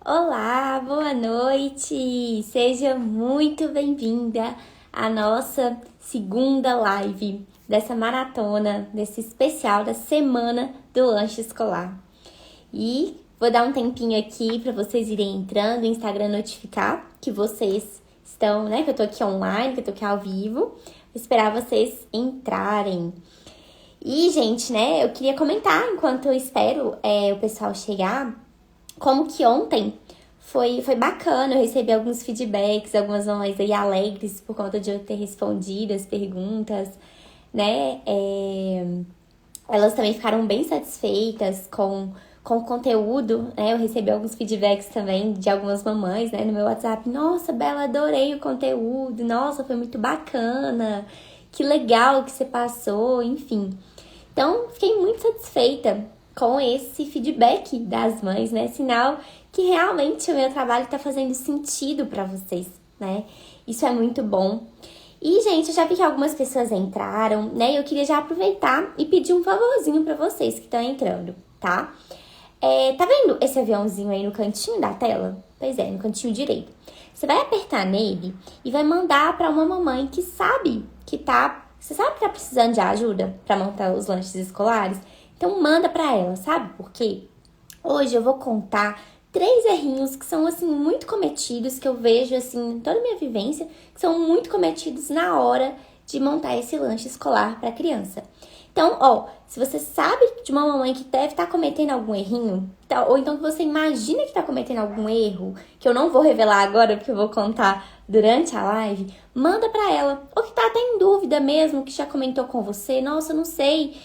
Olá, boa noite! Seja muito bem-vinda à nossa segunda live dessa maratona, desse especial da semana do lanche escolar. E vou dar um tempinho aqui para vocês irem entrando, o Instagram notificar que vocês estão, né? Que eu tô aqui online, que eu tô aqui ao vivo. Vou esperar vocês entrarem. E, gente, né? Eu queria comentar enquanto eu espero o pessoal chegar. Como que ontem foi bacana, eu recebi alguns feedbacks, algumas mamães aí alegres por conta de eu ter respondido as perguntas, né? Elas também ficaram bem satisfeitas com o conteúdo, né? Eu recebi alguns feedbacks também de algumas mamães, né, no meu WhatsApp. Nossa, Bela, adorei o conteúdo. Nossa, foi muito bacana. Que legal que você passou, enfim. Então, fiquei muito satisfeita com esse feedback das mães, né? Sinal que realmente o meu trabalho tá fazendo sentido para vocês, né? Isso é muito bom. E, gente, eu já vi que algumas pessoas entraram, né? Eu queria já aproveitar e pedir um favorzinho para vocês que estão entrando, tá? Tá vendo esse aviãozinho aí no cantinho da tela? Pois é, no cantinho direito. Você vai apertar nele e vai mandar para uma mamãe que sabe que tá... Você sabe que tá precisando de ajuda para montar os lanches escolares? Então manda para ela, sabe por quê? Hoje eu vou contar 3 errinhos que são, assim, muito cometidos, que eu vejo, assim, em toda a minha vivência, que são muito cometidos na hora de montar esse lanche escolar para criança. Então, ó, se você sabe de uma mamãe que deve estar cometendo algum errinho, ou então que você imagina que está cometendo algum erro, que eu não vou revelar agora, porque eu vou contar durante a live, manda para ela. Ou que tá até em dúvida mesmo, que já comentou com você, nossa, eu não sei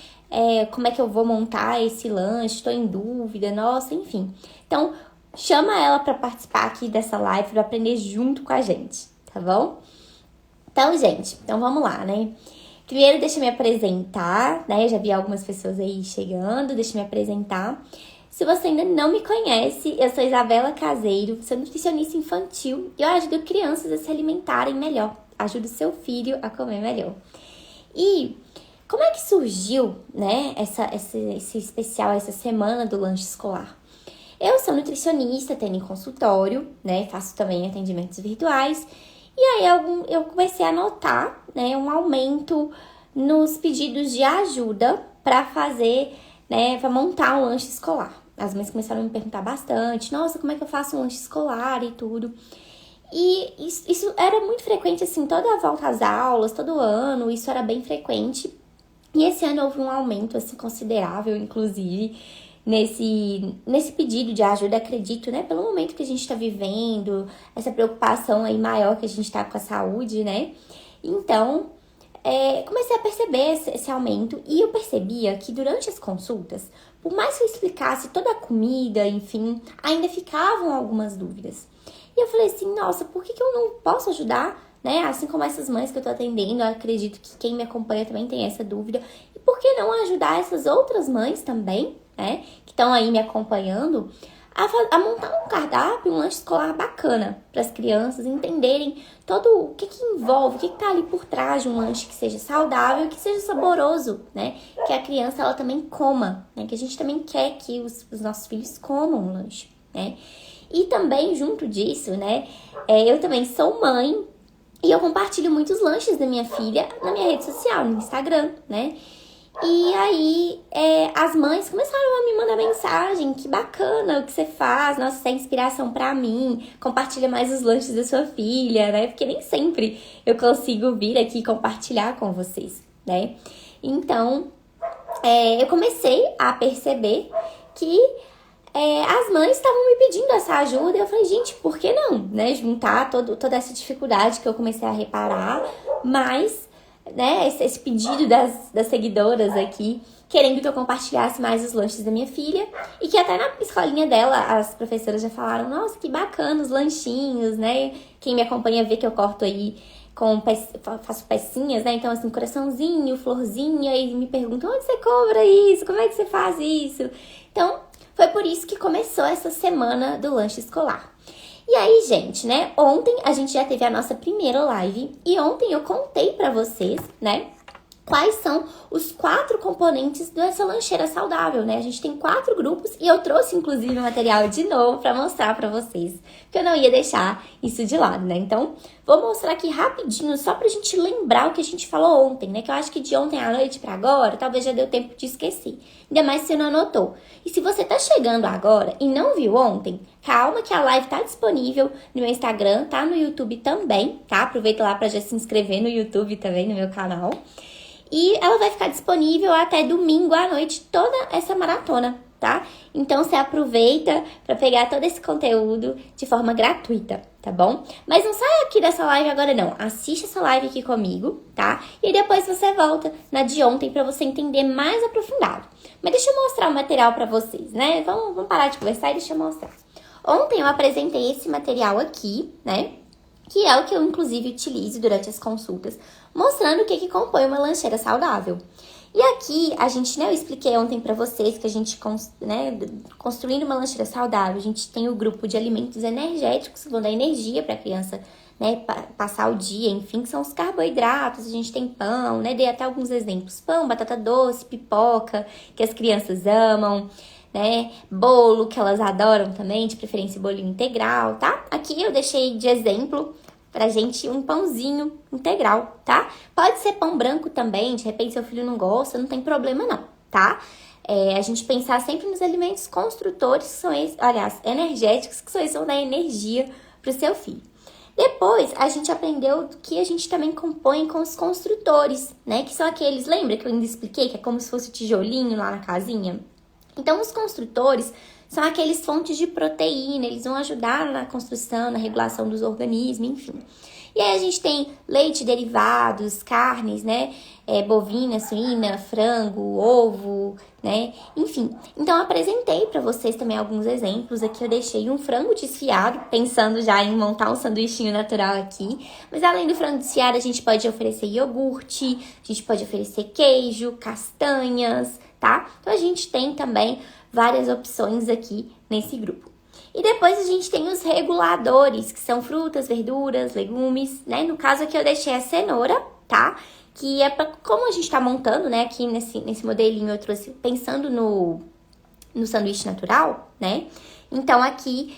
como é que eu vou montar esse lanche, estou em dúvida, nossa, enfim. Então, chama ela para participar aqui dessa live, para aprender junto com a gente, tá bom? Então, gente, então vamos lá, né? Primeiro, deixa eu me apresentar, né? Eu já vi algumas pessoas aí chegando, deixa eu me apresentar. Se você ainda não me conhece, eu sou Isabela Caseiro, sou nutricionista infantil e eu ajudo crianças a se alimentarem melhor, ajudo seu filho a comer melhor. E como é que surgiu, né, esse especial, essa semana do lanche escolar? Eu sou nutricionista, tenho consultório, né, faço também atendimentos virtuais. E aí eu comecei a notar, né, um aumento nos pedidos de ajuda para fazer, né, para montar um lanche escolar. As mães começaram a me perguntar bastante, nossa, como é que eu faço um lanche escolar e tudo. E isso era muito frequente, assim, toda a volta às aulas, todo ano, isso era bem frequente. E esse ano houve um aumento, assim, considerável, inclusive, nesse pedido de ajuda, acredito, né? Pelo momento que a gente está vivendo, essa preocupação aí maior que a gente está com a saúde, né? Então, comecei a perceber esse aumento e eu percebia que durante as consultas, por mais que eu explicasse toda a comida, enfim, ainda ficavam algumas dúvidas. E eu falei assim, nossa, por que eu não posso ajudar, né? Assim como essas mães que eu tô atendendo, eu acredito que quem me acompanha também tem essa dúvida. E por que não ajudar essas outras mães também, né? Que estão aí me acompanhando a montar um cardápio, um lanche escolar bacana para as crianças entenderem todo o que envolve, o que tá ali por trás de um lanche que seja saudável, que seja saboroso, né? Que a criança ela também coma, né? Que a gente também quer que os nossos filhos comam um lanche, né? E também, junto disso, né, eu também sou mãe e eu compartilho muitos lanches da minha filha na minha rede social, no Instagram, né? E aí, as mães começaram a me mandar mensagem, que bacana o que você faz, nossa, isso é inspiração pra mim, compartilha mais os lanches da sua filha, né? Porque nem sempre eu consigo vir aqui compartilhar com vocês, né? Então, eu comecei a perceber que as mães estavam me pedindo essa ajuda e eu falei, gente, por que não, né? Juntar toda essa dificuldade que eu comecei a reparar, mas, né, esse pedido das seguidoras aqui, querendo que eu compartilhasse mais os lanches da minha filha e que até na escolinha dela as professoras já falaram, nossa, que bacana os lanchinhos, né? Quem me acompanha vê que eu corto aí faço pecinhas, né? Então, assim, coraçãozinho, florzinha, e me perguntam, onde você compra isso? Como é que você faz isso? Então, foi por isso que começou essa semana do lanche escolar. E aí, gente, né? Ontem a gente já teve a nossa primeira live e ontem eu contei pra vocês, né? quais são os 4 componentes dessa lancheira saudável, né? A gente tem 4 grupos e eu trouxe, inclusive, o material de novo para mostrar para vocês, porque eu não ia deixar isso de lado, né? Então, vou mostrar aqui rapidinho, só pra gente lembrar o que a gente falou ontem, né? Que eu acho que de ontem à noite para agora, talvez já deu tempo de esquecer. Ainda mais se você não anotou. E se você tá chegando agora e não viu ontem, calma que a live tá disponível no meu Instagram, tá no YouTube também, tá? Aproveita lá pra já se inscrever no YouTube também, no meu canal. E ela vai ficar disponível até domingo à noite, toda essa maratona, tá? Então, você aproveita para pegar todo esse conteúdo de forma gratuita, tá bom? Mas não saia aqui dessa live agora, não. Assiste essa live aqui comigo, tá? E depois você volta na de ontem para você entender mais aprofundado. Mas deixa eu mostrar o material para vocês, né? Vamos parar de conversar e deixa eu mostrar. Ontem eu apresentei esse material aqui, né? Que é o que eu, inclusive, utilizo durante as consultas, mostrando o que compõe uma lancheira saudável. E aqui, eu expliquei ontem pra vocês que a gente, construindo uma lancheira saudável, a gente tem o grupo de alimentos energéticos que vão dar energia pra criança, né, passar o dia, enfim, que são os carboidratos, a gente tem pão, né, dei até alguns exemplos, pão, batata doce, pipoca, que as crianças amam, né, bolo, que elas adoram também, de preferência bolinho integral, tá? Aqui eu deixei de exemplo pra gente um pãozinho integral, tá? Pode ser pão branco também, de repente seu filho não gosta, não tem problema não, tá? A gente pensar sempre nos alimentos construtores, que são esses, aliás, energéticos, que são esses que vão dar energia pro seu filho. Depois, a gente aprendeu que a gente também compõe com os construtores, né? Que são aqueles, lembra que eu ainda expliquei, que é como se fosse o tijolinho lá na casinha? Então, os construtores são aqueles fontes de proteína, eles vão ajudar na construção, na regulação dos organismos, enfim. E aí a gente tem leite, derivados, carnes, né? Bovina, suína, frango, ovo, né? Enfim. Então, eu apresentei para vocês também alguns exemplos. Aqui eu deixei um frango desfiado, pensando já em montar um sanduichinho natural aqui. Mas além do frango desfiado, a gente pode oferecer iogurte, a gente pode oferecer queijo, castanhas, tá? Então, a gente tem também várias opções aqui nesse grupo. E depois a gente tem os reguladores, que são frutas, verduras, legumes, né? No caso aqui eu deixei a cenoura, tá? Que é pra, como a gente tá montando, né? Aqui nesse modelinho eu trouxe pensando no sanduíche natural, né? Então aqui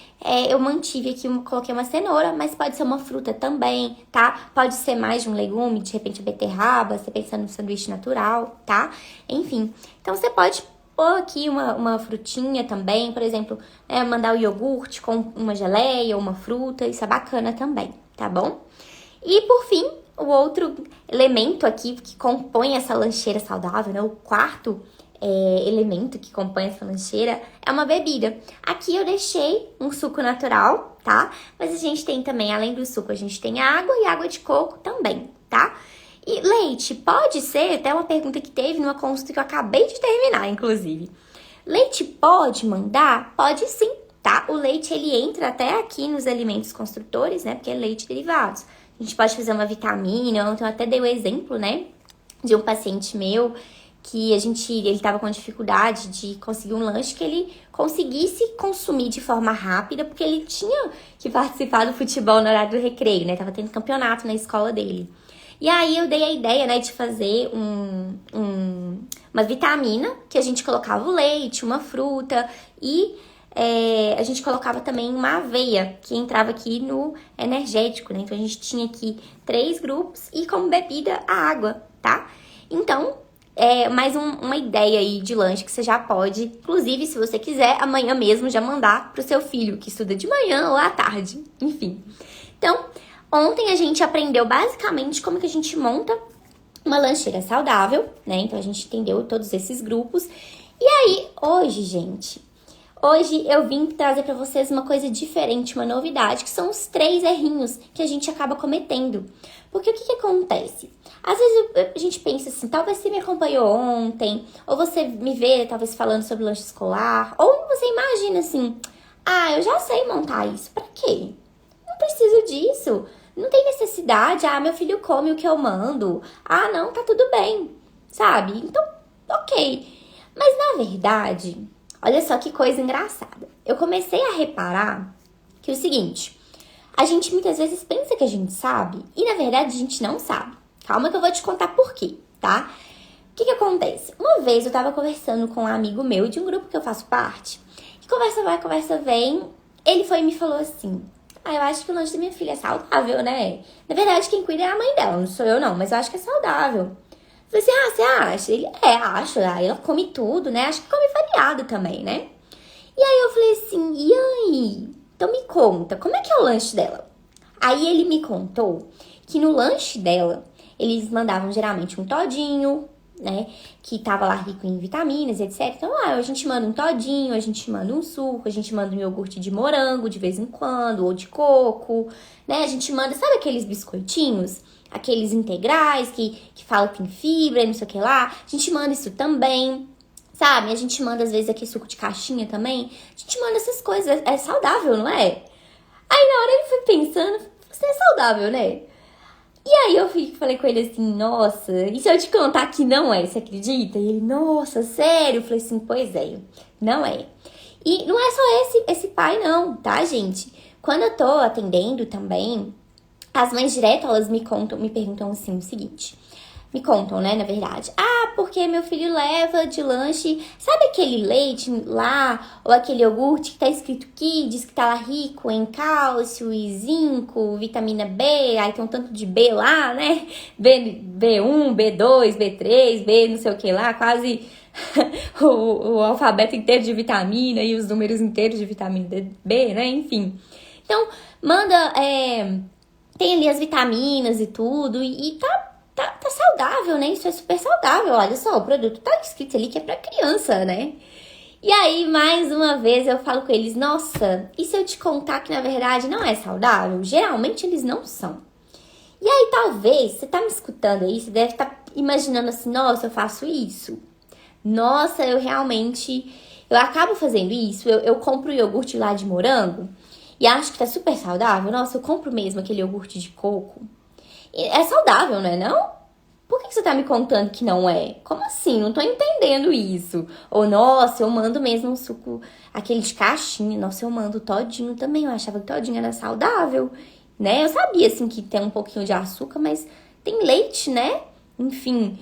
eu mantive aqui, coloquei uma cenoura, mas pode ser uma fruta também, tá? Pode ser mais de um legume, de repente a beterraba, você pensando no sanduíche natural, tá? Enfim, então você pode pôr aqui uma frutinha também, por exemplo, mandar o iogurte com uma geleia ou uma fruta, isso é bacana também, tá bom? E por fim, o outro elemento aqui que compõe essa lancheira saudável, né? O quarto elemento que compõe essa lancheira é uma bebida. Aqui eu deixei um suco natural, tá? Mas a gente tem também, além do suco, a gente tem água e água de coco também, tá? E leite, pode ser? Até uma pergunta que teve numa consulta que eu acabei de terminar, inclusive. Leite pode mandar? Pode sim, tá? O leite, ele entra até aqui nos alimentos construtores, né? Porque é leite e derivados. A gente pode fazer uma vitamina, então eu até dei o exemplo, né? De um paciente meu que ele tava com dificuldade de conseguir um lanche que ele conseguisse consumir de forma rápida, porque ele tinha que participar do futebol no horário do recreio, né? Tava tendo campeonato na escola dele. E aí eu dei a ideia, né, de fazer uma vitamina, que a gente colocava o leite, uma fruta e a gente colocava também uma aveia, que entrava aqui no energético, né? Então a gente tinha aqui 3 grupos e como bebida a água, tá? Então, mais uma ideia aí de lanche que você já pode, inclusive se você quiser, amanhã mesmo já mandar pro seu filho, que estuda de manhã ou à tarde, enfim. Então, ontem a gente aprendeu basicamente como que a gente monta uma lancheira saudável, né? Então a gente entendeu todos esses grupos. E aí, hoje eu vim trazer pra vocês uma coisa diferente, uma novidade, que são os 3 errinhos que a gente acaba cometendo. Porque o que acontece? Às vezes a gente pensa assim, talvez você me acompanhou ontem, ou você me vê talvez falando sobre lanche escolar, ou você imagina assim, eu já sei montar isso, pra quê? Não preciso disso, não tem necessidade, meu filho come o que eu mando, não, tá tudo bem, sabe? Então, ok. Mas na verdade, olha só que coisa engraçada. Eu comecei a reparar que é o seguinte, a gente muitas vezes pensa que a gente sabe e na verdade a gente não sabe. Calma que eu vou te contar por quê. tá? O que acontece? Uma vez eu tava conversando com um amigo meu de um grupo que eu faço parte. E conversa vai, conversa vem. Ele foi e me falou assim: eu acho que o lanche da minha filha é saudável, né? Na verdade, quem cuida é a mãe dela, não sou eu não, mas eu acho que é saudável. Eu falei assim, você acha? Ele, acho. Aí ela come tudo, né? Acho que come variado também, né? E aí eu falei assim, e aí? Então me conta, como é que é o lanche dela? Aí ele me contou que no lanche dela, eles mandavam geralmente um todinho, né? Que tava lá rico em vitaminas, etc. Então, a gente manda um todinho, a gente manda um suco, a gente manda um iogurte de morango de vez em quando, ou de coco, né? A gente manda, sabe aqueles biscoitinhos? Aqueles integrais que fala que tem fibra e não sei o que lá. A gente manda isso também, sabe? A gente manda, às vezes, aquele suco de caixinha também. A gente manda essas coisas. É saudável, não é? Aí, na hora, ele foi pensando, você é saudável, né? E aí eu falei com ele assim, nossa, e se eu te contar que não é, você acredita? E ele, nossa, sério? Eu falei assim, pois é, não é. E não é só esse pai não, tá, gente? Quando eu tô atendendo também, as mães direto, elas me perguntam assim o seguinte. Me contam, né, na verdade. Porque meu filho leva de lanche, sabe aquele leite lá, ou aquele iogurte que tá escrito Kids, que tá lá rico em cálcio e zinco, vitamina B, aí tem um tanto de B lá, né? B1, B2, B3, B não sei o que lá, quase o alfabeto inteiro de vitamina e os números inteiros de vitamina B, né? Enfim. Então, manda, tem ali as vitaminas e tudo, e tá saudável, né? Isso é super saudável. Olha só, o produto tá escrito ali que é pra criança, né? E aí, mais uma vez, eu falo com eles, nossa, e se eu te contar que na verdade não é saudável? Geralmente eles não são. E aí, talvez, você tá me escutando aí, você deve estar imaginando assim, nossa, eu faço isso. Nossa, eu acabo fazendo isso, eu compro iogurte lá de morango e acho que tá super saudável. Nossa, eu compro mesmo aquele iogurte de coco. É saudável, não é não? Por que você tá me contando que não é? Como assim? Não tô entendendo isso. Ou, nossa, eu mando mesmo um suco, aquele de caixinha. Nossa, eu mando todinho também. Eu achava que todinho era saudável, né? Eu sabia, assim, que tem um pouquinho de açúcar, mas tem leite, né? Enfim.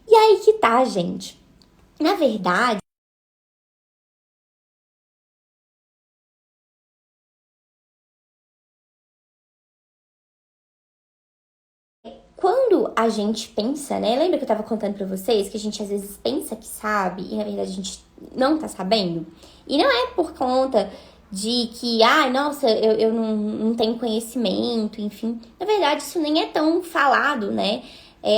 E aí que tá, gente. Na verdade, quando a gente pensa, né? Lembra que eu tava contando pra vocês que a gente às vezes pensa que sabe e na verdade a gente não tá sabendo? E não é por conta de que, nossa, eu não tenho conhecimento, enfim. Na verdade, isso nem é tão falado, né?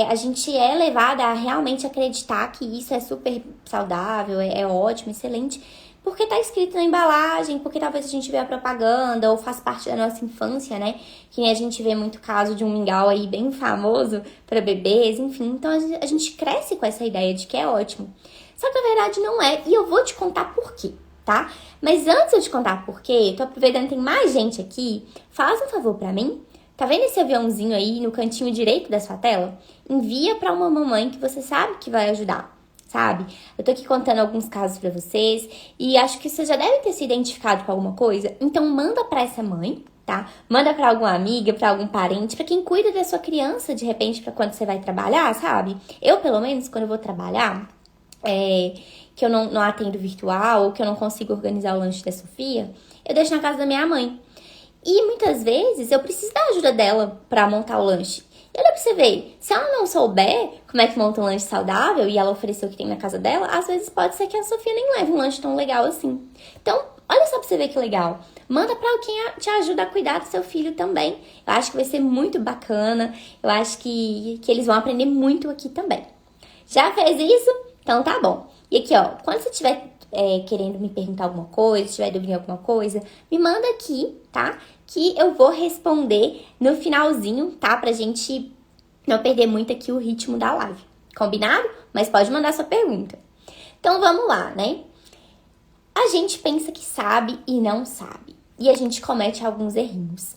A gente é levada a realmente acreditar que isso é super saudável, é ótimo, excelente, porque tá escrito na embalagem, porque talvez a gente vê a propaganda ou faz parte da nossa infância, né? Que nem a gente vê muito caso de um mingau aí bem famoso para bebês, enfim. Então a gente cresce com essa ideia de que é ótimo. Só que na verdade não é, e eu vou te contar por quê, tá? Mas antes de eu te contar por quê, tô aproveitando, tem mais gente aqui, faz um favor pra mim. Tá vendo esse aviãozinho aí no cantinho direito da sua tela? Envia pra uma mamãe que você sabe que vai ajudar. Sabe? Eu tô aqui contando alguns casos pra vocês e acho que você já deve ter se identificado com alguma coisa. Então manda pra essa mãe, tá? Manda pra alguma amiga, pra algum parente, pra quem cuida da sua criança, de repente, pra quando você vai trabalhar, sabe? Eu, pelo menos, quando eu vou trabalhar, que eu não atendo virtual ou que eu não consigo organizar o lanche da Sofia, eu deixo na casa da minha mãe. E muitas vezes eu preciso da ajuda dela pra montar o lanche. E olha pra você ver, se ela não souber como é que monta um lanche saudável e ela oferecer o que tem na casa dela, às vezes pode ser que a Sofia nem leve um lanche tão legal assim. Então, olha só pra você ver que legal. Manda pra alguém te ajuda a cuidar do seu filho também. Eu acho que vai ser muito bacana. Eu acho que eles vão aprender muito aqui também. Já fez isso? Então tá bom. E aqui, ó, quando você estiver querendo me perguntar alguma coisa, se tiver dúvida em alguma coisa, me manda aqui, tá? Que eu vou responder no finalzinho, tá? Pra gente não perder muito aqui o ritmo da live. Combinado? Mas pode mandar sua pergunta. Então vamos lá, né? A gente pensa que sabe e não sabe. E a gente comete alguns errinhos.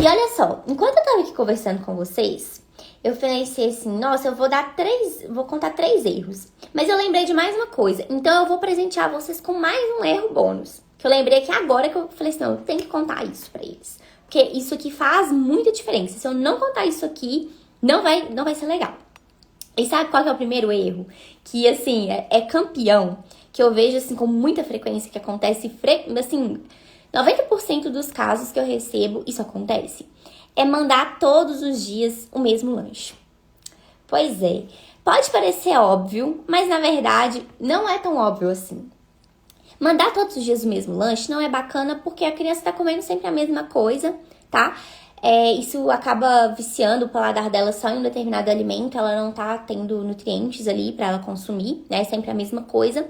E olha só, enquanto eu tava aqui conversando com vocês, eu pensei assim, nossa, eu vou contar 3 erros. Mas eu lembrei de mais uma coisa. Então eu vou presentear vocês com mais um erro bônus. Que eu lembrei aqui agora que eu falei assim, não, eu tenho que contar isso pra eles. Porque isso aqui faz muita diferença. Se eu não contar isso aqui, não vai ser legal. E sabe qual que é o primeiro erro? Que, assim, é campeão, que eu vejo, assim, com muita frequência, que acontece, assim, 90% dos casos que eu recebo, isso acontece. É mandar todos os dias o mesmo lanche. Pois é, pode parecer óbvio, mas na verdade não é tão óbvio assim. Mandar todos os dias o mesmo lanche não é bacana porque a criança está comendo sempre a mesma coisa, tá? Isso acaba viciando o paladar dela só em um determinado alimento, ela não tá tendo nutrientes ali para ela consumir, né? Sempre a mesma coisa.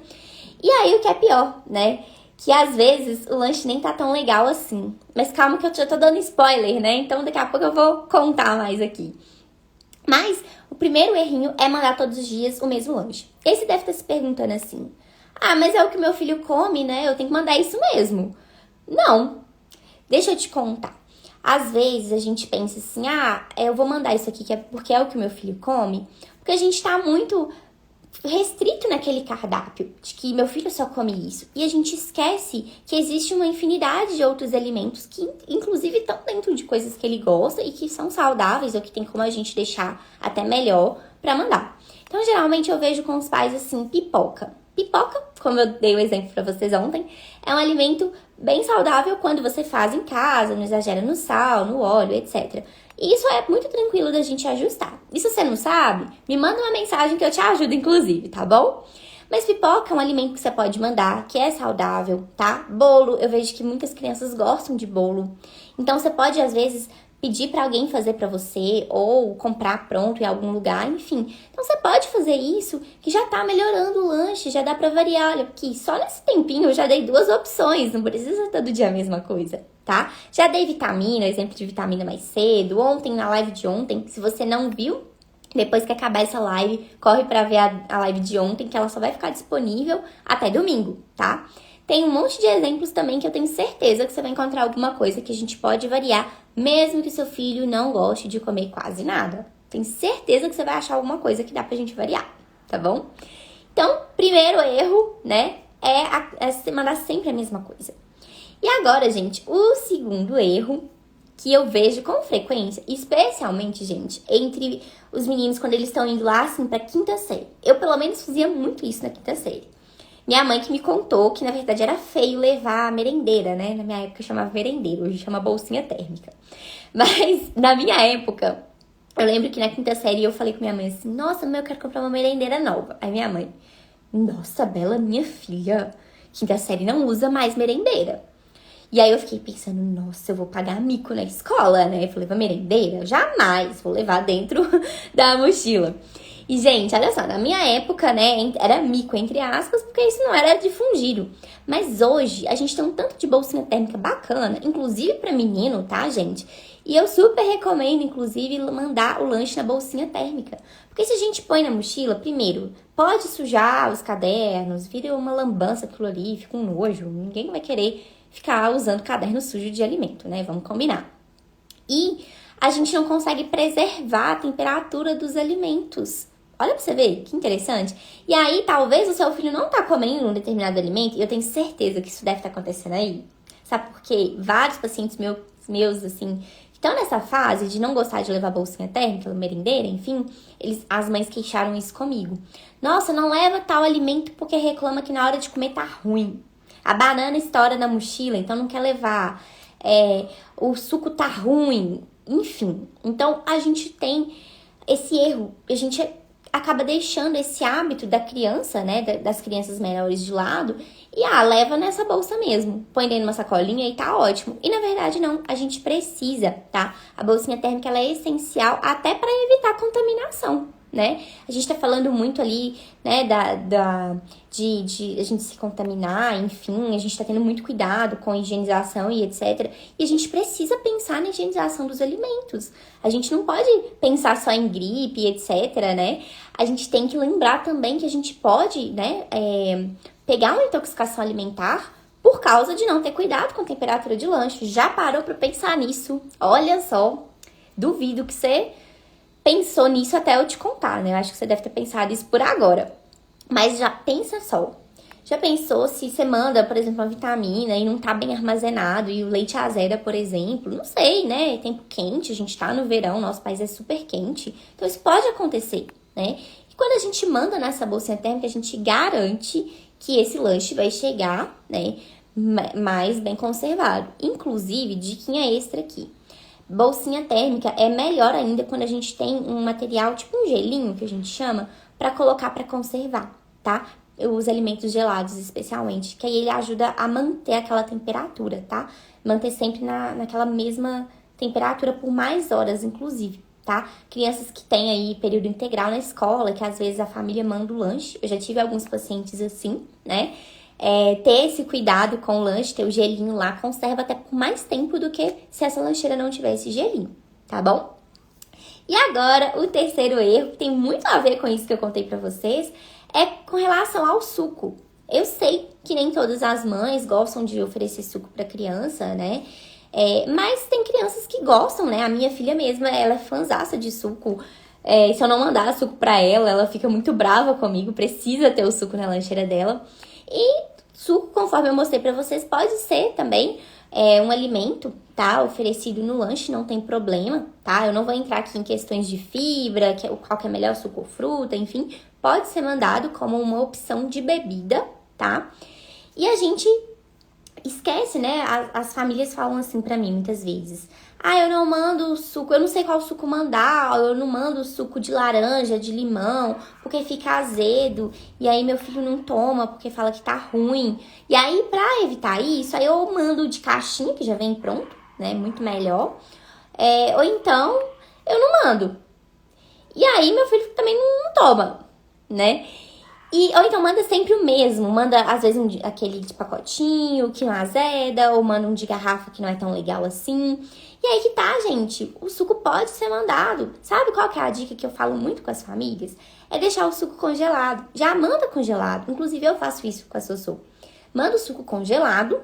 E aí o que é pior, né? Que às vezes o lanche nem tá tão legal assim. Mas calma que eu já tô dando spoiler, né? Então daqui a pouco eu vou contar mais aqui. Mas o primeiro errinho é mandar todos os dias o mesmo lanche. E aí você deve estar se perguntando assim: ah, mas é o que meu filho come, né? Eu tenho que mandar isso mesmo. Não. Deixa eu te contar. Às vezes a gente pensa assim: ah, eu vou mandar isso aqui porque é o que o meu filho come. Porque a gente tá muito restrito naquele cardápio de que meu filho só come isso. E a gente esquece que existe uma infinidade de outros alimentos que, inclusive, estão dentro de coisas que ele gosta e que são saudáveis ou que tem como a gente deixar até melhor para mandar. Então, geralmente, eu vejo com os pais assim, pipoca. Pipoca, como eu dei o exemplo para vocês ontem, é um alimento bem saudável quando você faz em casa, não exagera no sal, no óleo, etc. E isso é muito tranquilo da gente ajustar. E se você não sabe, me manda uma mensagem que eu te ajudo, inclusive, tá bom? Mas pipoca é um alimento que você pode mandar, que é saudável, tá? Bolo, eu vejo que muitas crianças gostam de bolo. Então, você pode, às vezes, pedir para alguém fazer para você ou comprar pronto em algum lugar, enfim. Então, você pode fazer isso, que já tá melhorando o lanche, já dá para variar. Olha, porque só nesse tempinho eu já dei 2 opções, não precisa todo dia a mesma coisa, tá? Já dei vitamina, exemplo de vitamina mais cedo, ontem, na live de ontem, se você não viu, depois que acabar essa live, corre para ver a live de ontem, que ela só vai ficar disponível até domingo, tá? Tem um monte de exemplos também que eu tenho certeza que você vai encontrar alguma coisa que a gente pode variar, mesmo que seu filho não goste de comer quase nada. Tenho certeza que você vai achar alguma coisa que dá pra gente variar, tá bom? Então, primeiro erro, né, é mandar sempre a mesma coisa. E agora, gente, o segundo erro que eu vejo com frequência, especialmente, gente, entre os meninos quando eles estão indo lá, assim, pra quinta série. Eu, pelo menos, fazia muito isso na quinta série. Minha mãe que me contou que, na verdade, era feio levar a merendeira, né? Na minha época chamava merendeira, hoje chama bolsinha térmica. Mas, na minha época, eu lembro que na quinta série eu falei com minha mãe assim: nossa, mãe, eu quero comprar uma merendeira nova. Aí minha mãe: nossa, Bela, minha filha, quinta série não usa mais merendeira. E aí eu fiquei pensando: nossa, eu vou pagar mico na escola, né? Eu vou levar merendeira? Jamais, vou levar dentro da mochila. E, gente, olha só, na minha época, né, era mico, entre aspas, porque isso não era difundido. Mas hoje, a gente tem um tanto de bolsinha térmica bacana, inclusive pra menino, tá, gente? E eu super recomendo, inclusive, mandar o lanche na bolsinha térmica. Porque se a gente põe na mochila, primeiro, pode sujar os cadernos, vira uma lambança aquilo ali, fica um nojo. Ninguém vai querer ficar usando caderno sujo de alimento, né? Vamos combinar. E a gente não consegue preservar a temperatura dos alimentos. Olha pra você ver, que interessante. E aí, talvez o seu filho não tá comendo um determinado alimento, e eu tenho certeza que isso deve estar acontecendo aí. Sabe por quê? Vários pacientes meus assim, que estão nessa fase de não gostar de levar bolsinha térmica, merendeira, enfim, as mães queixaram isso comigo. Nossa, não leva tal alimento porque reclama que na hora de comer tá ruim. A banana estoura na mochila, então não quer levar. O suco tá ruim, enfim. Então, a gente tem esse erro, a gente acaba deixando esse hábito da criança, né, das crianças menores de lado, e leva nessa bolsa mesmo, põe dentro de uma sacolinha e tá ótimo. E na verdade não, a gente precisa, tá? A bolsinha térmica, ela é essencial até para evitar contaminação, né? A gente tá falando muito ali, né, de a gente se contaminar, enfim, a gente tá tendo muito cuidado com a higienização e etc. E a gente precisa pensar na higienização dos alimentos. A gente não pode pensar só em gripe, etc, né? A gente tem que lembrar também que a gente pode, né, pegar uma intoxicação alimentar por causa de não ter cuidado com a temperatura de lanche. Já parou pra pensar nisso? Olha só, duvido que você pensou nisso até eu te contar, né? Eu acho que você deve ter pensado isso por agora. Mas já pensa só. Já pensou se você manda, por exemplo, uma vitamina e não tá bem armazenado e o leite azeda, por exemplo? Não sei, né? Tempo quente, a gente tá no verão, nosso país é super quente. Então isso pode acontecer, né? E quando a gente manda nessa bolsinha térmica, a gente garante que esse lanche vai chegar, né, mais bem conservado. Inclusive, diquinha extra aqui. Bolsinha térmica é melhor ainda quando a gente tem um material, tipo um gelinho, que a gente chama, para colocar para conservar, tá? Os alimentos gelados, especialmente, que aí ele ajuda a manter aquela temperatura, tá? Manter sempre naquela mesma temperatura por mais horas, inclusive, tá? Crianças que têm aí período integral na escola, que às vezes a família manda o lanche. Eu já tive alguns pacientes assim, né? Ter esse cuidado com o lanche, ter o gelinho lá, conserva até por mais tempo do que se essa lancheira não tivesse gelinho, tá bom? E agora, o terceiro erro, que tem muito a ver com isso que eu contei pra vocês, é com relação ao suco. Eu sei que nem todas as mães gostam de oferecer suco pra criança, né? Mas tem crianças que gostam, né? A minha filha mesma, ela é fãzaça de suco. Se eu não mandar suco pra ela, ela fica muito brava comigo, precisa ter o suco na lancheira dela. E suco, conforme eu mostrei pra vocês, pode ser também um alimento, tá? Oferecido no lanche, não tem problema, tá? Eu não vou entrar aqui em questões de fibra, qual que é melhor, suco ou fruta, enfim. Pode ser mandado como uma opção de bebida, tá? E a gente esquece, né? As famílias falam assim pra mim muitas vezes. Eu não mando suco, eu não sei qual suco mandar, eu não mando suco de laranja, de limão, porque fica azedo, e aí meu filho não toma porque fala que tá ruim. E aí, pra evitar isso, aí eu mando de caixinha, que já vem pronto, né? Muito melhor. Ou então, eu não mando. E aí, meu filho também não toma, né? Ou então manda sempre o mesmo, manda às vezes aquele de pacotinho que não azeda, ou manda um de garrafa que não é tão legal assim. E aí que tá, gente, o suco pode ser mandado. Sabe qual que é a dica que eu falo muito com as famílias? É deixar o suco congelado. Já manda congelado, inclusive eu faço isso com a Sossô. Manda o suco congelado,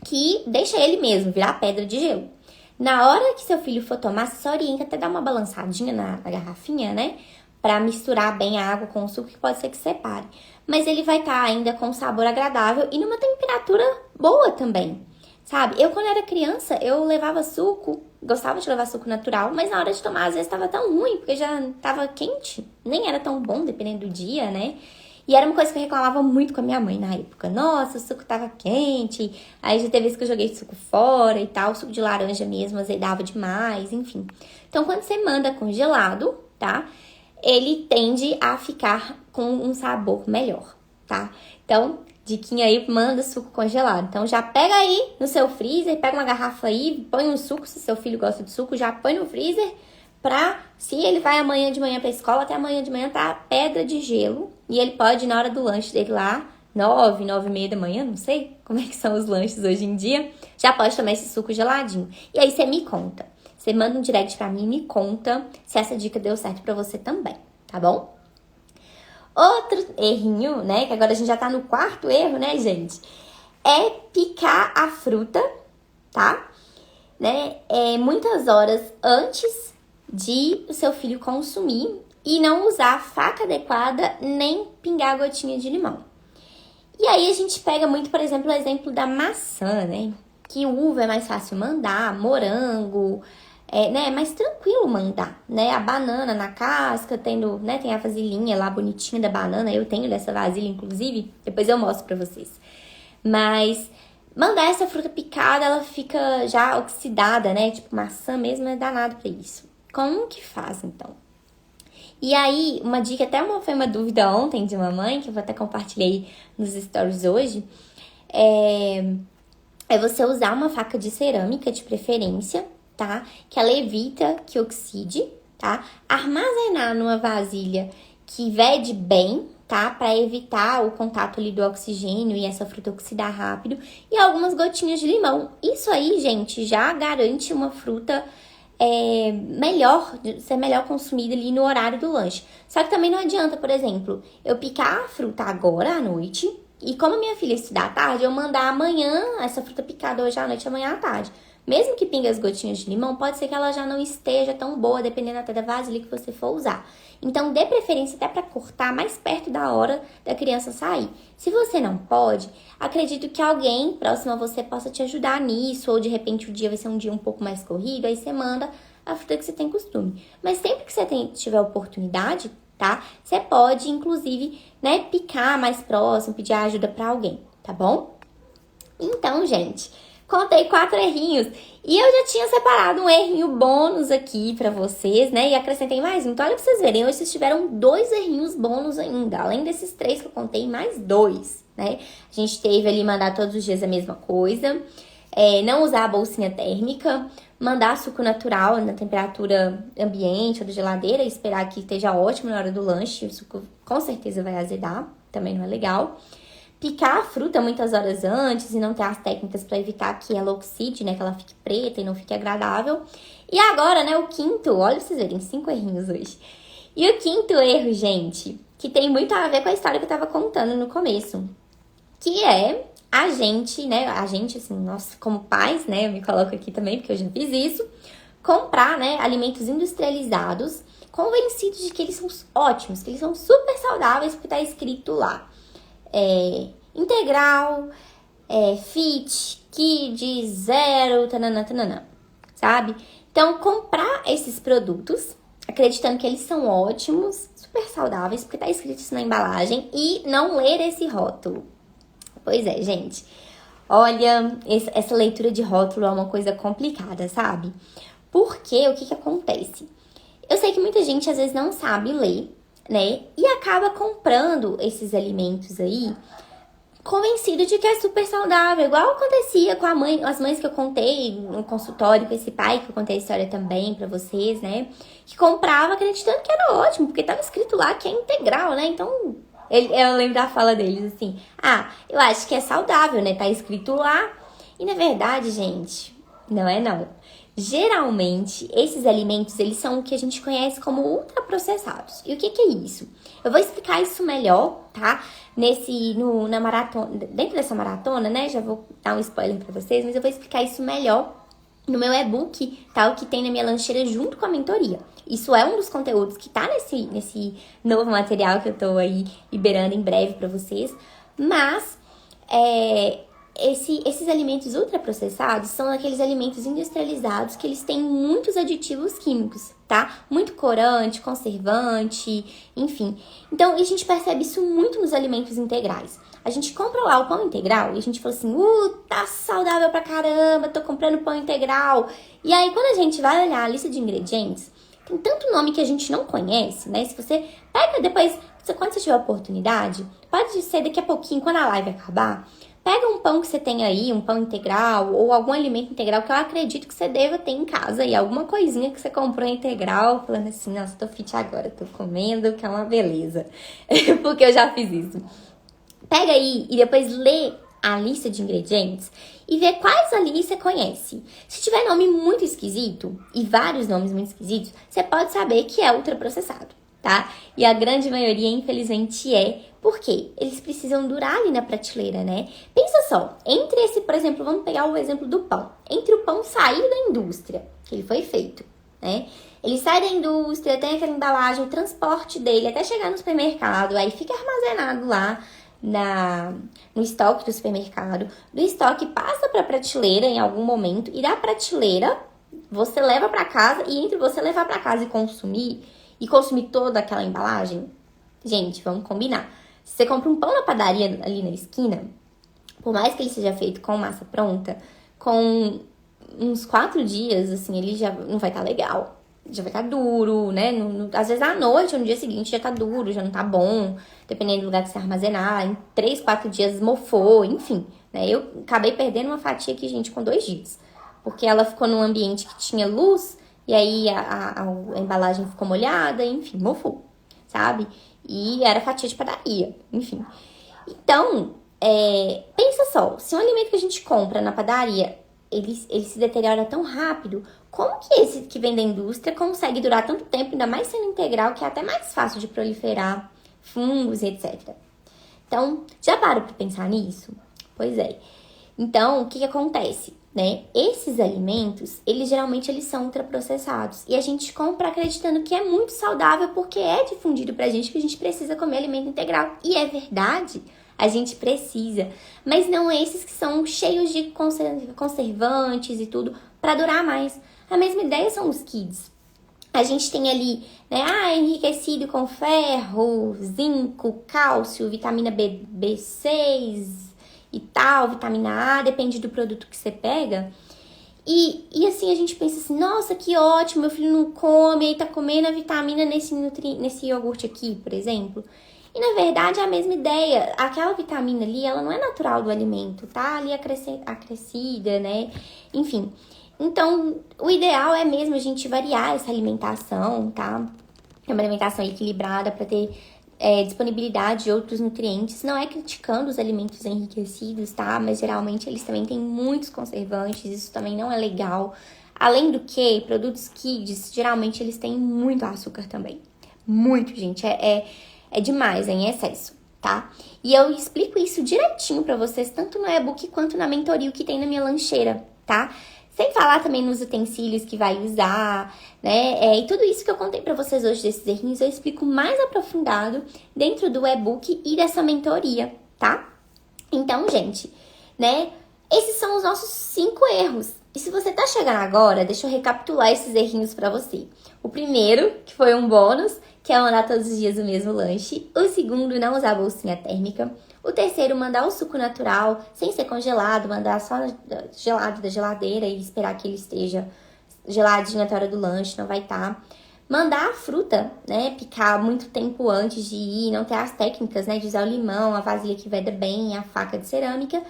que deixa ele mesmo virar pedra de gelo. Na hora que seu filho for tomar, você só orienta até dar uma balançadinha na garrafinha, né? Pra misturar bem a água com o suco, que pode ser que separe. Mas ele vai estar ainda com um sabor agradável e numa temperatura boa também, sabe? Eu, quando era criança, eu levava suco, gostava de levar suco natural, mas na hora de tomar, às vezes, tava tão ruim, porque já tava quente. Nem era tão bom, dependendo do dia, né? E era uma coisa que eu reclamava muito com a minha mãe na época. Nossa, o suco tava quente. Aí já teve vezes que eu joguei suco fora e tal. O suco de laranja mesmo azedava demais, enfim. Então, quando você manda congelado, tá? Ele tende a ficar com um sabor melhor, tá? Então, diquinha aí, manda suco congelado. Então, já pega aí no seu freezer, pega uma garrafa aí, põe um suco, se seu filho gosta de suco, já põe no freezer pra, se ele vai amanhã de manhã pra escola, até amanhã de manhã tá pedra de gelo. E ele pode, na hora do lanche dele lá, 9h30 da manhã, não sei como é que são os lanches hoje em dia, já pode tomar esse suco geladinho. E aí, você me conta. Você manda um direct pra mim e me conta se essa dica deu certo pra você também, tá bom? Outro errinho, né, que agora a gente já tá no quarto erro, né, gente? É picar a fruta, tá? Né? Muitas horas antes de o seu filho consumir e não usar a faca adequada nem pingar a gotinha de limão. E aí a gente pega muito, por exemplo, o exemplo da maçã, né? Que uva é mais fácil mandar, morango, né? É mais tranquilo mandar, né? A banana na casca, tendo, né? Tem a vasilhinha lá bonitinha da banana. Eu tenho dessa vasilha, inclusive. Depois eu mostro pra vocês. Mas mandar essa fruta picada, ela fica já oxidada, né? Tipo, maçã mesmo é danado pra isso. Como que faz, então? E aí, uma dica, até foi uma dúvida ontem de uma mãe, que eu até compartilhei nos stories hoje, é você usar uma faca de cerâmica, de preferência, tá? Que ela evita que oxide, tá? Armazenar numa vasilha que vede bem, tá? Pra evitar o contato ali do oxigênio e essa fruta oxidar rápido. E algumas gotinhas de limão. Isso aí, gente, já garante uma fruta ser melhor consumida ali no horário do lanche. Só que também não adianta, por exemplo, eu picar a fruta agora à noite e como a minha filha estuda à tarde, eu mandar amanhã essa fruta picada hoje à noite, amanhã à tarde. Mesmo que pingue as gotinhas de limão, pode ser que ela já não esteja tão boa, dependendo até da vasilha que você for usar. Então, dê preferência até para cortar mais perto da hora da criança sair. Se você não pode, acredito que alguém próximo a você possa te ajudar nisso, ou de repente o dia vai ser um dia um pouco mais corrido, aí você manda a fruta que você tem costume. Mas sempre que você tiver oportunidade, tá? Você pode, inclusive, né, picar mais próximo, pedir ajuda pra alguém, tá bom? Então, gente, contei 4 errinhos e eu já tinha separado um errinho bônus aqui pra vocês, né? E acrescentei mais um. Então, olha pra vocês verem, hoje vocês tiveram 2 errinhos bônus ainda. Além desses 3 que eu contei, mais 2, né? A gente teve ali mandar todos os dias a mesma coisa, não usar a bolsinha térmica, mandar suco natural na temperatura ambiente ou da geladeira e esperar que esteja ótimo na hora do lanche. O suco com certeza vai azedar, também não é legal. Picar a fruta muitas horas antes e não ter as técnicas para evitar que ela oxide, né? Que ela fique preta e não fique agradável. E agora, né, o quinto, olha pra vocês verem, 5 errinhos hoje. E o quinto erro, gente, que tem muito a ver com a história que eu tava contando no começo, que é a gente, né, assim, nós como pais, né, eu me coloco aqui também porque eu já fiz isso, comprar, né, alimentos industrializados, convencidos de que eles são ótimos, que eles são super saudáveis porque tá escrito lá. Integral, fit, kids, zero, tanana, tanana, sabe? Então, comprar esses produtos, acreditando que eles são ótimos, super saudáveis, porque tá escrito isso na embalagem, e não ler esse rótulo. Pois é, gente. Olha, essa leitura de rótulo é uma coisa complicada, sabe? Porque o que acontece? Eu sei que muita gente às vezes não sabe ler, né? E acaba comprando esses alimentos aí, convencido de que é super saudável. Igual acontecia com as mães que eu contei no consultório, com esse pai que eu contei a história também pra vocês, né? Que comprava acreditando que era ótimo, porque tava escrito lá que é integral, né? Então, eu lembro da fala deles assim, eu acho que é saudável, né? Tá escrito lá. E na verdade, gente, não é não. Geralmente, esses alimentos, eles são o que a gente conhece como ultraprocessados. E o que é isso? Eu vou explicar isso melhor, tá? Na maratona, dentro dessa maratona, né? Já vou dar um spoiler pra vocês, mas eu vou explicar isso melhor no meu e-book, tá? O que tem na minha lancheira junto com a mentoria. Isso é um dos conteúdos que tá nesse novo material que eu tô aí liberando em breve pra vocês. Mas, esses alimentos ultraprocessados são aqueles alimentos industrializados que eles têm muitos aditivos químicos, tá? Muito corante, conservante, enfim. Então, a gente percebe isso muito nos alimentos integrais. A gente compra lá o pão integral e a gente fala assim, tá saudável pra caramba, tô comprando pão integral. E aí, quando a gente vai olhar a lista de ingredientes, tem tanto nome que a gente não conhece, né? Se você pega depois, quando você tiver oportunidade, pode ser daqui a pouquinho, quando a live acabar, pega um pão que você tem aí, um pão integral ou algum alimento integral que eu acredito que você deva ter em casa e alguma coisinha que você comprou integral, falando assim, nossa, tô fit agora, tô comendo, que é uma beleza. Porque eu já fiz isso. Pega aí e depois lê a lista de ingredientes e vê quais ali você conhece. Se tiver nome muito esquisito e vários nomes muito esquisitos, você pode saber que é ultraprocessado, tá? E a grande maioria, infelizmente, porque eles precisam durar ali na prateleira, né? Pensa só, entre esse, por exemplo, vamos pegar o exemplo do pão. Entre o pão sair da indústria, que ele foi feito, né? Ele sai da indústria, tem aquela embalagem, o transporte dele até chegar no supermercado, aí fica armazenado lá no estoque do supermercado. Do estoque passa para a prateleira em algum momento e da prateleira você leva para casa e entre você levar para casa e consumir toda aquela embalagem, gente, vamos combinar. Se você compra um pão na padaria ali na esquina, por mais que ele seja feito com massa pronta, com uns 4 dias, assim, ele já não vai estar legal. Já vai estar duro, né? Às vezes à noite ou no dia seguinte já tá duro, já não tá bom. Dependendo do lugar que você armazenar. Em 3, 4 dias mofou, enfim. Né? Eu acabei perdendo uma fatia aqui, gente, com 2 dias. Porque ela ficou num ambiente que tinha luz, e aí a embalagem ficou molhada, enfim, mofou, sabe? E era fatia de padaria, enfim. Então, pensa só, se um alimento que a gente compra na padaria, ele se deteriora tão rápido, como que esse que vem da indústria consegue durar tanto tempo, ainda mais sendo integral, que é até mais fácil de proliferar fungos e etc. Então, já parou para pensar nisso? Pois é. Então, o que acontece, né? Esses alimentos, geralmente são ultraprocessados. E a gente compra acreditando que é muito saudável porque é difundido pra gente que a gente precisa comer alimento integral. E é verdade, a gente precisa. Mas não esses que são cheios de conservantes e tudo para durar mais. A mesma ideia são os kids. A gente tem ali, né, enriquecido com ferro, zinco, cálcio, vitamina B6 e tal, vitamina A, depende do produto que você pega. E assim, a gente pensa assim, nossa, que ótimo, meu filho não come, aí tá comendo a vitamina nesse iogurte aqui, por exemplo. E na verdade é a mesma ideia, aquela vitamina ali, ela não é natural do alimento, tá ali acrescida, né? Enfim, então o ideal é mesmo a gente variar essa alimentação, tá? É uma alimentação equilibrada para ter disponibilidade de outros nutrientes. Não é criticando os alimentos enriquecidos, tá? Mas geralmente eles também têm muitos conservantes, isso também não é legal. Além do que, produtos kids, geralmente eles têm muito açúcar também. Muito, gente. É demais, é em excesso, tá? E eu explico isso direitinho pra vocês, tanto no e-book quanto na mentoria que tem na minha lancheira, tá? Sem falar também nos utensílios que vai usar, né? E tudo isso que eu contei pra vocês hoje desses errinhos, eu explico mais aprofundado dentro do e-book e dessa mentoria, tá? Então, gente, né? Esses são os nossos 5 erros. E se você tá chegando agora, deixa eu recapitular esses errinhos pra você. O primeiro, que foi um bônus, que é mandar todos os dias o mesmo lanche. O segundo, não usar bolsinha térmica. O terceiro, mandar o suco natural, sem ser congelado, mandar só gelado da geladeira e esperar que ele esteja geladinho até a hora do lanche, não vai estar. Mandar a fruta, né, picar muito tempo antes de ir, não ter as técnicas, né, de usar o limão, a vasilha que veda bem, a faca de cerâmica.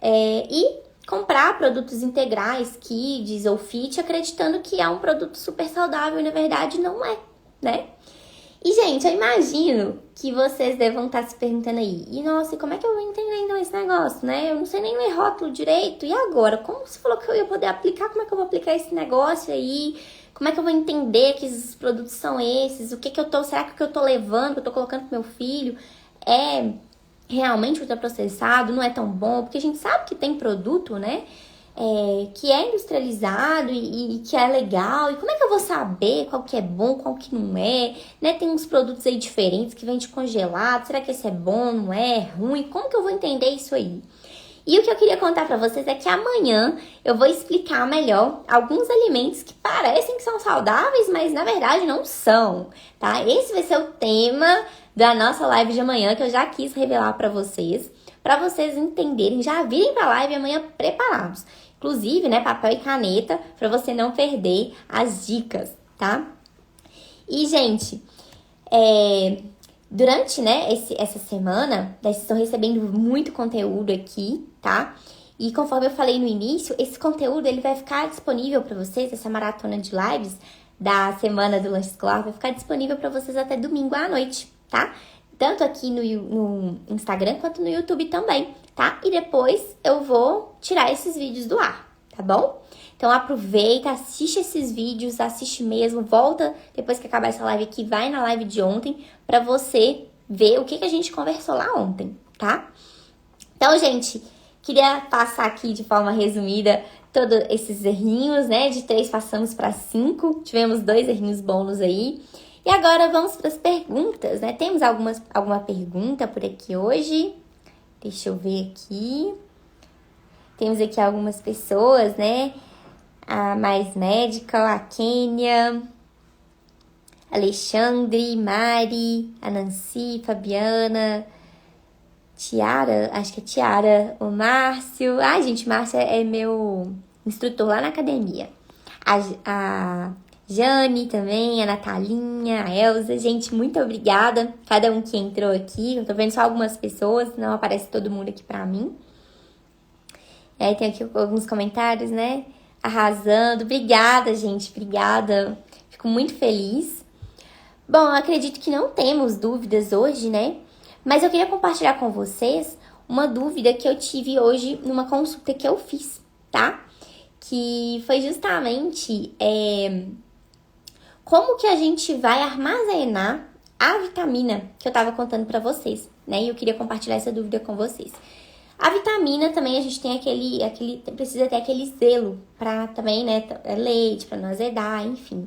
E comprar produtos integrais, kids ou fit, acreditando que é um produto super saudável e na verdade não é, né? E, gente, eu imagino que vocês devam estar se perguntando aí, e nossa, como é que eu vou entender então esse negócio, né? Eu não sei nem ler rótulo direito, e agora? Como você falou que eu ia poder aplicar? Como é que eu vou aplicar esse negócio aí? Como é que eu vou entender que esses produtos são esses? Será que o que eu tô levando, que eu tô colocando pro meu filho é realmente ultraprocessado, não é tão bom? Porque a gente sabe que tem produto, né? Que é industrializado e que é legal. E como é que eu vou saber qual que é bom, qual que não é? Né? Tem uns produtos aí diferentes que vêm de congelado. Será que esse é bom, não é? Ruim? Como que eu vou entender isso aí? E o que eu queria contar pra vocês é que amanhã eu vou explicar melhor alguns alimentos que parecem que são saudáveis, mas na verdade não são, tá? Esse vai ser o tema da nossa live de amanhã, que eu já quis revelar pra vocês entenderem, já virem pra live amanhã preparados. Inclusive, né, papel e caneta, pra você não perder as dicas, tá? E, gente, durante, né, essa semana, vocês estão recebendo muito conteúdo aqui, tá? E conforme eu falei no início, esse conteúdo ele vai ficar disponível para vocês, essa maratona de lives da semana do lanche escolar vai ficar disponível para vocês até domingo à noite, tá? Tanto aqui no Instagram quanto no YouTube também, tá? E depois eu vou tirar esses vídeos do ar, tá bom? Então aproveita, assiste esses vídeos, assiste mesmo, volta depois que acabar essa live aqui, vai na live de ontem pra você ver o que a gente conversou lá ontem, tá? Então, gente, queria passar aqui de forma resumida todos esses errinhos, né? De 3 passamos para 5, tivemos 2 errinhos bônus aí. E agora vamos para as perguntas, né? Temos alguma pergunta por aqui hoje? Deixa eu ver aqui. Temos aqui algumas pessoas, né? A Mais Medical, a Kênia, Alexandre, Mari, a Nancy, Fabiana, Tiara, acho que é Tiara, o Márcio. Ai, gente, Márcio é meu instrutor lá na academia. A Jane também, a Natalinha, a Elza. Gente, muito obrigada cada um que entrou aqui. Eu tô vendo só algumas pessoas, não aparece todo mundo aqui pra mim. E aí tem aqui alguns comentários, né? Arrasando. Obrigada, gente. Obrigada. Fico muito feliz. Bom, eu acredito que não temos dúvidas hoje, né? Mas eu queria compartilhar com vocês uma dúvida que eu tive hoje numa consulta que eu fiz, tá? Que foi justamente como que a gente vai armazenar a vitamina que eu tava contando pra vocês, né? E eu queria compartilhar essa dúvida com vocês. A vitamina também, a gente tem precisa ter aquele zelo pra também, né, leite, pra não azedar, enfim.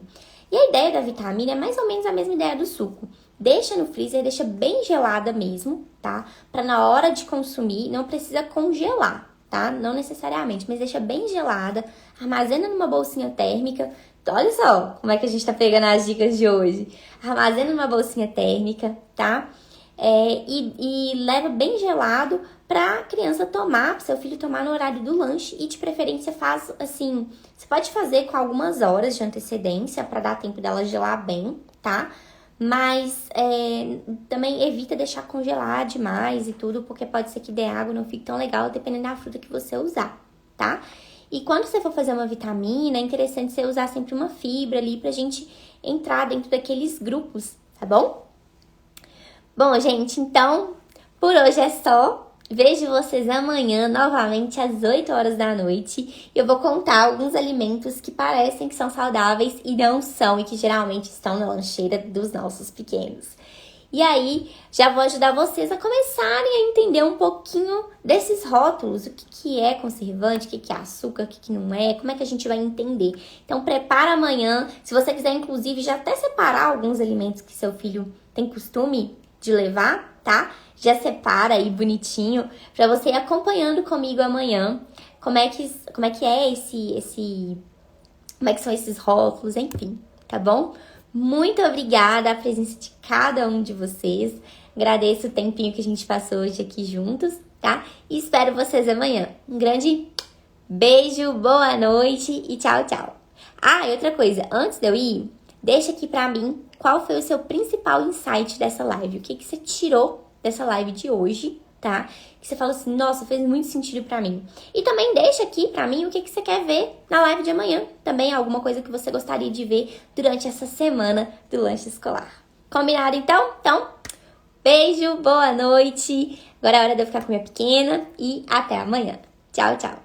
E a ideia da vitamina é mais ou menos a mesma ideia do suco. Deixa no freezer, deixa bem gelada mesmo, tá? Pra na hora de consumir, não precisa congelar, tá? Não necessariamente, mas deixa bem gelada, armazena numa bolsinha térmica, olha só como é que a gente tá pegando as dicas de hoje. Armazena numa bolsinha térmica, tá? E leva bem gelado pra criança tomar, pro seu filho tomar no horário do lanche. E de preferência faz assim, você pode fazer com algumas horas de antecedência pra dar tempo dela gelar bem, tá? Mas também evita deixar congelar demais e tudo, porque pode ser que dê água e não fique tão legal, dependendo da fruta que você usar, tá? E quando você for fazer uma vitamina, é interessante você usar sempre uma fibra ali pra gente entrar dentro daqueles grupos, tá bom? Bom, gente, então, por hoje é só. Vejo vocês amanhã, novamente, às 8 horas da noite. Eu vou contar alguns alimentos que parecem que são saudáveis e não são, e que geralmente estão na lancheira dos nossos pequenos. E aí, já vou ajudar vocês a começarem a entender um pouquinho desses rótulos. O que é conservante, o que é açúcar, o que não é, como é que a gente vai entender. Então, prepara amanhã. Se você quiser, inclusive, já até separar alguns alimentos que seu filho tem costume de levar, tá? Já separa aí bonitinho pra você ir acompanhando comigo amanhã. Como é que são esses rótulos, enfim, tá bom? Muito obrigada a presença de cada um de vocês. Agradeço o tempinho que a gente passou hoje aqui juntos, tá? E espero vocês amanhã. Um grande beijo, boa noite e tchau, tchau. Ah, e outra coisa, antes de eu ir, deixa aqui pra mim qual foi o seu principal insight dessa live. O que você tirou dessa live de hoje, tá? Que você fala assim, nossa, fez muito sentido pra mim. E também deixa aqui pra mim o que você quer ver na live de amanhã. Também alguma coisa que você gostaria de ver durante essa semana do lanche escolar. Combinado, então? Então, beijo, boa noite. Agora é hora de eu ficar com minha pequena e até amanhã. Tchau, tchau.